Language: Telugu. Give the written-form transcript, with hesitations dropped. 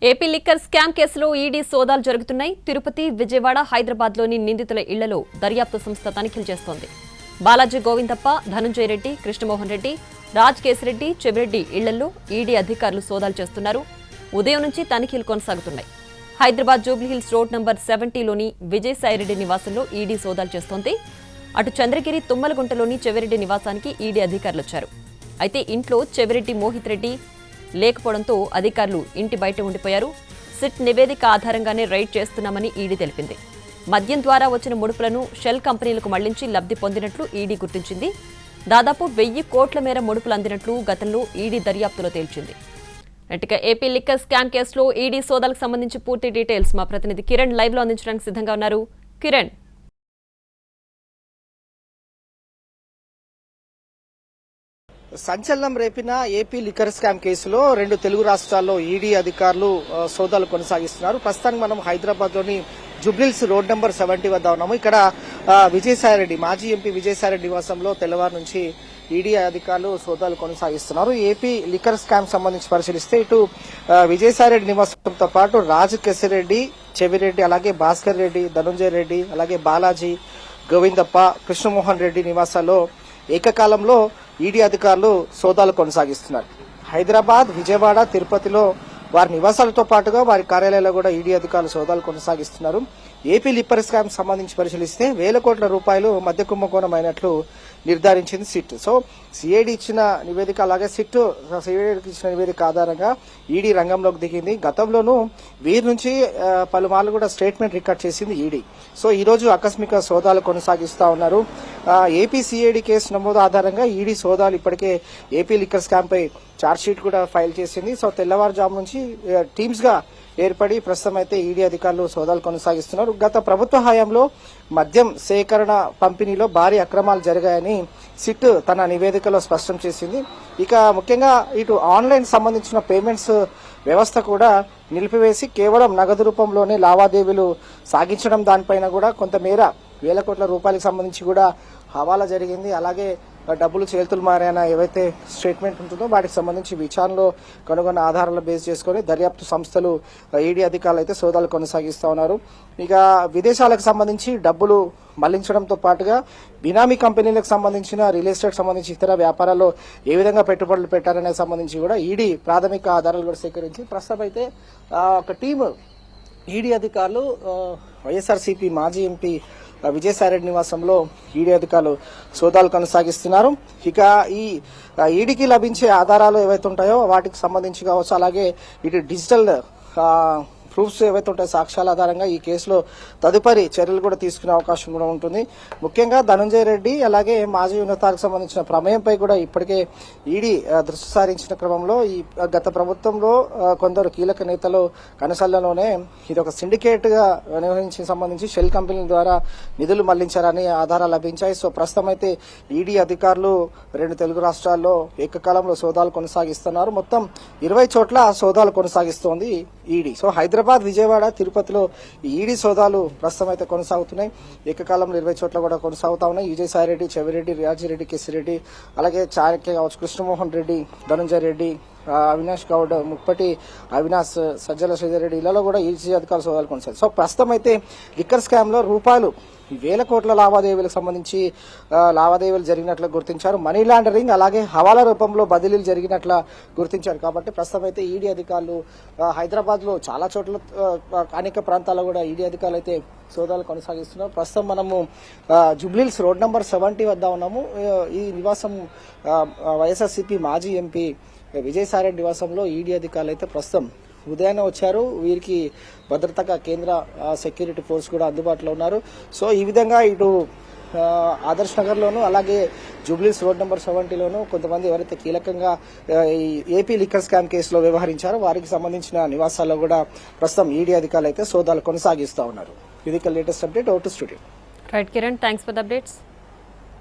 ఏపీ లిక్కర్ స్కామ్ కేసులో ఈడీ సోదాలు జరుగుతున్నాయి. తిరుపతి, విజయవాడ, హైదరాబాద్లోని నిందితుల ఇళ్లలో దర్యాప్తు సంస్థ తనిఖీలు చేస్తోంది. బాలాజీ గోవిందప్ప, ధనుంజయ రెడ్డి, కృష్ణమోహన్ రెడ్డి, రాజ్ కేశిరెడ్డి, చెవిరెడ్డి ఇళ్లలో ఈడీ అధికారులు సోదాలు చేస్తున్నారు. ఉదయం నుంచి తనిఖీలు కొనసాగుతున్నాయి. హైదరాబాద్ జూబ్లీహిల్స్ రోడ్ నంబర్ 70లోని విజయసాయిరెడ్డి నివాసంలో ఈడీ సోదాలు చేస్తోంది. అటు చంద్రగిరి, తుమ్మలగుంటలోని చెవిరెడ్డి నివాసానికి ఈడీ అధికారులు వచ్చారు. అయితే ఇంట్లో చెవిరెడ్డి మోహిత్ రెడ్డి లేకపోవడంతో అధికారులు ఇంటి బయట ఉండిపోయారు. సిట్ నివేదిక ఆధారంగానే రైడ్ చేస్తున్నామని ఈడీ తెలిపింది. మద్యం ద్వారా వచ్చిన ముడుపులను షెల్ కంపెనీలకు మళ్లించి లబ్ధి పొందినట్లు ఈడీ గుర్తించింది. దాదాపు 1000 కోట్ల మేర ముడుపులు అందినట్లు గతంలో ఈడీ దర్యాప్తులో తేల్చింది. ఇక ఏపీ లిక్కర్ స్కామ్ కేసులో ఈడీ సోదాలకు సంబంధించి పూర్తి డీటెయిల్స్ మా ప్రతినిధి కిరణ్ లైవ్ లో అందించడానికి సిద్ధంగా ఉన్నారు. కిరణ్, సంచలనం రేపిన ఏపీ లిక్కర్ స్కామ్ కేసులో 2 తెలుగు రాష్ట్రాల్లో ఈడీ అధికారులు సోదాలు కొనసాగిస్తున్నారు. ప్రస్తుతానికి మనం హైదరాబాద్ లోని జూబ్లీహిల్స్ రోడ్ నంబర్ 70 వద్ద ఉన్నాము. ఇక్కడ విజయసాయిరెడ్డి, మాజీ ఎంపీ విజయసాయిరెడ్డి నివాసంలో తెల్లవారు నుంచి ఈడీ అధికారులు సోదాలు కొనసాగిస్తున్నారు. ఏపీ లిక్కర్ స్కామ్ సంబంధించి పరిశీలిస్తే ఇటు విజయసాయిరెడ్డి నివాసంతో పాటు రాజ్ కేశిరెడ్డి, చెవిరెడ్డి, అలాగే భాస్కర్ రెడ్డి, ధనుంజయ రెడ్డి, అలాగే బాలాజీ, గోవిందప్ప, కృష్ణమోహన్ రెడ్డి నివాసాల్లో ఏకకాలంలో ఈడీ అధికారులు సోదాలు కొనసాగిస్తున్నారు. హైదరాబాద్, విజయవాడ, తిరుపతిలో వారి నివాసాలతో పాటుగా వారి కార్యాలయాల్లో కూడా ఈడీ అధికారులు సోదాలు కొనసాగిస్తున్నారు. ఏపీ లిక్కర్ స్కామ్ సంబంధించి పరిశీలిస్తే 1000 కోట్ల రూపాయలు మద్య కుంభకోణం అయినట్లు నిర్ధారించింది సిట్. సో సిఐడి ఇచ్చిన నివేదిక, అలాగే సిఐడికి ఇచ్చిన నివేదిక ఆధారంగా ఈడీ రంగంలోకి దిగింది. గతంలోనూ వీరి నుంచి పలుమార్లు కూడా స్టేట్మెంట్ రికార్డ్ చేసింది ఈడీ. సో ఈ రోజు ఆకస్మిక సోదాలు కొనసాగిస్తా ఉన్నారు. ఏపీ సిఐడి కేసు నమోదు ఆధారంగా ఈడీ సోదాలు ఇప్పటికే ఏపీ లిక్కర్ స్కామ్ పై ఛార్జ్షీట్ కూడా ఫైల్ చేసింది. సో తెల్లవారుజాము నుంచి టీమ్స్ గా ఏర్పడి ప్రస్తుతం అయితే ఈడీ అధికారులు సోదాలు కొనసాగిస్తున్నారు. గత ప్రభుత్వ హయాంలో మద్యం సేకరణ, పంపిణీలో భారీ అక్రమాలు జరిగాయని సిట్ తన నివేదికలో స్పష్టం చేసింది. ఇక ముఖ్యంగా ఇటు ఆన్లైన్ సంబంధించిన పేమెంట్స్ వ్యవస్థ కూడా నిలిపివేసి కేవలం నగదు రూపంలోనే లావాదేవీలు సాగించడం, దానిపైన కూడా కొంతమేర 1000 కోట్ల రూపాయలకు సంబంధించి కూడా హవాలా జరిగింది. అలాగే డబ్బులు చేతులు మారాయన ఏవైతే స్టేట్మెంట్ ఉంటుందో వాటికి సంబంధించి విచారణలో కనుగొన్న ఆధారాలు బేస్ చేసుకుని దర్యాప్తు సంస్థలు, ఈడీ అధికారులు అయితే సోదాలు కొనసాగిస్తా ఉన్నారు. ఇక విదేశాలకు సంబంధించి డబ్బులు మళ్లించడంతో పాటుగా బినామీ కంపెనీలకు సంబంధించిన రియల్ ఎస్టేట్ సంబంధించి ఇతర వ్యాపారాల్లో ఏ విధంగా పెట్టుబడులు పెట్టారనే సంబంధించి కూడా ఈడీ ప్రాథమిక ఆధారాలు కూడా సేకరించి ప్రస్తుతం అయితే ఒక టీము ఈడీ అధికారులు వైఎస్ఆర్సీపీ మాజీ ఎంపీ విజయసాయిరెడ్డి నివాసంలో ఈడీ అధికారులు సోదాలు కొనసాగిస్తున్నారు. ఇక ఈ ఈడీకి లభించే ఆధారాలు ఏవైతే ఉంటాయో వాటికి సంబంధించి కావచ్చు, అలాగే ఇటు డిజిటల్ ప్రూఫ్స్ ఏవైతే ఉంటాయో సాక్ష్యాల ఆధారంగా ఈ కేసులో తదుపరి చర్యలు కూడా తీసుకునే అవకాశం కూడా ఉంటుంది. ముఖ్యంగా ధనుంజయ రెడ్డి, అలాగే మాజీ ఉన్నతాలకు సంబంధించిన ప్రమేయంపై కూడా ఇప్పటికే ఈడీ దృష్టి సారించిన క్రమంలో ఈ గత ప్రభుత్వంలో కొందరు కీలక నేతలు కనసల్లలోనే ఇది ఒక సిండికేట్ గా నిర్వహించిన సంబంధించి షెల్ కంపెనీల ద్వారా నిధులు మళ్లించారని ఆధారాలు లభించాయి. సో ప్రస్తుతం అయితే ఈడీ అధికారులు 2 తెలుగు రాష్ట్రాల్లో ఏకకాలంలో సోదాలు కొనసాగిస్తున్నారు. మొత్తం 20 చోట్ల సోదాలు కొనసాగిస్తోంది ఈడీ. సో హైదరాబాద్, విజయవాడ, తిరుపతిలో ఈడీ సోదాలు ప్రస్తుతం అయితే కొనసాగుతున్నాయి. ఏకకాలంలో 20 చోట్ల కూడా కొనసాగుతా ఉన్నాయి. విజయసాయిరెడ్డి, చెవిరెడ్డి, రాజిరెడ్డి, కేశిరెడ్డి, అలాగే చాణక్య కావచ్చు, కృష్ణమోహన్ రెడ్డి, ధనుంజయ రెడ్డి, అవినాష్ గౌడ్, ముప్పటి అవినాష్, సజ్జల శ్రీధర్ రెడ్డి, ఇళ్లలో కూడా ఈడీ అధికారులు సోదాలు కొనసాగుతాయి. సో ప్రస్తుతం అయితే లిక్కర్ స్కామ్ లో రూపాయలు 1000 కోట్ల లావాదేవీలకు సంబంధించి లావాదేవీలు జరిగినట్లు గుర్తించారు. మనీ లాండరింగ్, అలాగే హవాలా రూపంలో బదిలీలు జరిగినట్లు గుర్తించారు. కాబట్టి ప్రస్తుతం అయితే ఈడీ అధికారులు హైదరాబాద్ లో చాలా చోట్ల, అనేక ప్రాంతాల్లో కూడా ఈడీ అధికారులు అయితే సోదాలు కొనసాగిస్తున్నారు. ప్రస్తుతం మనము జూబ్లీహిల్స్ రోడ్ నంబర్ 70 వద్ద ఉన్నాము. ఈ నివాసం వైఎస్ఆర్సీపీ మాజీ ఎంపీ విజయసాయిరెడ్డి నివాసంలో ఈడీ అధికారులు అయితే ప్రస్తుతం ఉదయాన్నే వచ్చారు. వీరికి భద్రతగా కేంద్ర సెక్యూరిటీ ఫోర్స్ కూడా అందుబాటులో ఉన్నారు. సో ఈ విధంగా ఇటు ఆదర్శ్ నగర్ లోను, అలాగే జూబ్లీహిల్స్ రోడ్ నెంబర్ 70లోను కొంతమంది ఎవరైతే కీలకంగా ఈ ఏపీ లిక్కర్ స్కామ్ కేసులో వ్యవహరించారో వారికి సంబంధించిన నివాసాల్లో కూడా ప్రస్తుతం ఈడీ అధికారులు అయితే సోదాలు కొనసాగిస్తా ఉన్నారు. ఇది latest update. Vote studio. Right Kiran, thanks for the updates.